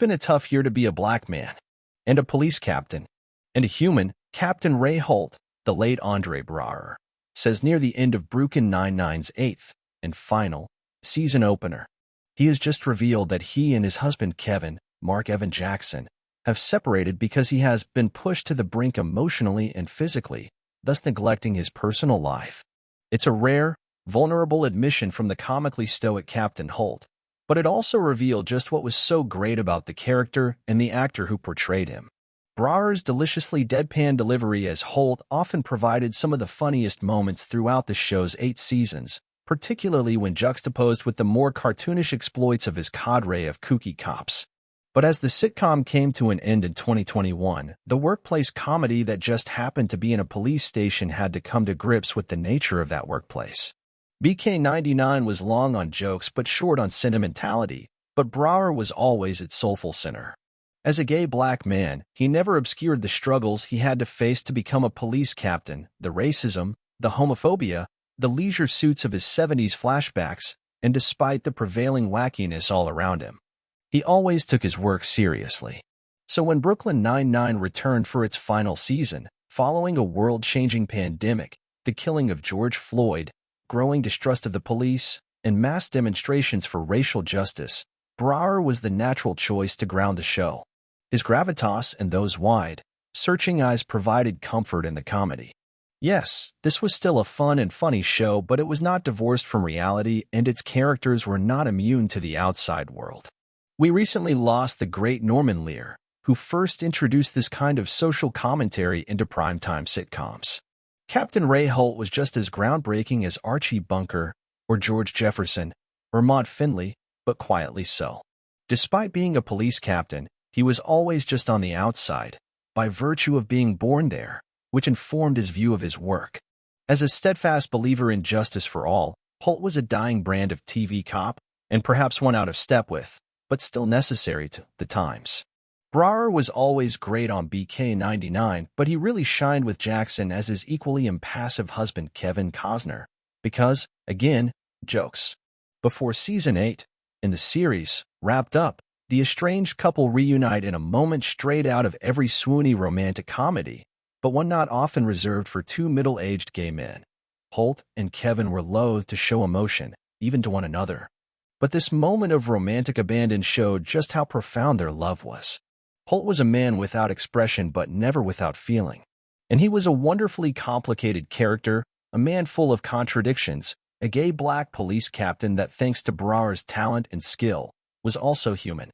been a tough year to be a black man, and a police captain, and a human. Captain Ray Holt, the late Andre Braugher, says near the end of Brooklyn Nine-Nine's eighth and final season opener. He has just revealed that he and his husband Kevin, Mark Evan Jackson, have separated because he has been pushed to the brink emotionally and physically, thus neglecting his personal life. It's a rare, vulnerable admission from the comically stoic Captain Holt, but it also revealed just what was so great about the character and the actor who portrayed him. Braugher's deliciously deadpan delivery as Holt often provided some of the funniest moments throughout the show's 8 seasons, particularly when juxtaposed with the more cartoonish exploits of his cadre of kooky cops. But as the sitcom came to an end in 2021, the workplace comedy that just happened to be in a police station had to come to grips with the nature of that workplace. BK99 was long on jokes but short on sentimentality, but Braugher was always its soulful center. As a gay black man, he never obscured the struggles he had to face to become a police captain, the racism, the homophobia, the leisure suits of his 70s flashbacks, and despite the prevailing wackiness all around him, he always took his work seriously. So when Brooklyn Nine-Nine returned for its final season, following a world-changing pandemic, the killing of George Floyd, growing distrust of the police, and mass demonstrations for racial justice, Braugher was the natural choice to ground the show. His gravitas and those wide, searching eyes provided comfort in the comedy. Yes, this was still a fun and funny show, but it was not divorced from reality, and its characters were not immune to the outside world. We recently lost the great Norman Lear, who first introduced this kind of social commentary into primetime sitcoms. Captain Ray Holt was just as groundbreaking as Archie Bunker, or George Jefferson, or Maude Findlay, but quietly so. Despite being a police captain, he was always just on the outside, by virtue of being born there, which informed his view of his work. As a steadfast believer in justice for all, Holt was a dying brand of TV cop, and perhaps one out of step with, but still necessary to, the times. Braugher was always great on BK99, but he really shined with Jackson as his equally impassive husband Kevin Costner, because, again, jokes. Before Season 8, in the series, wrapped up, the estranged couple reunite in a moment straight out of every swoony romantic comedy, but one not often reserved for two middle-aged gay men. Holt and Kevin were loath to show emotion, even to one another. But this moment of romantic abandon showed just how profound their love was. Holt was a man without expression but never without feeling. And he was a wonderfully complicated character, a man full of contradictions, a gay black police captain that, thanks to Braugher's talent and skill, was also human.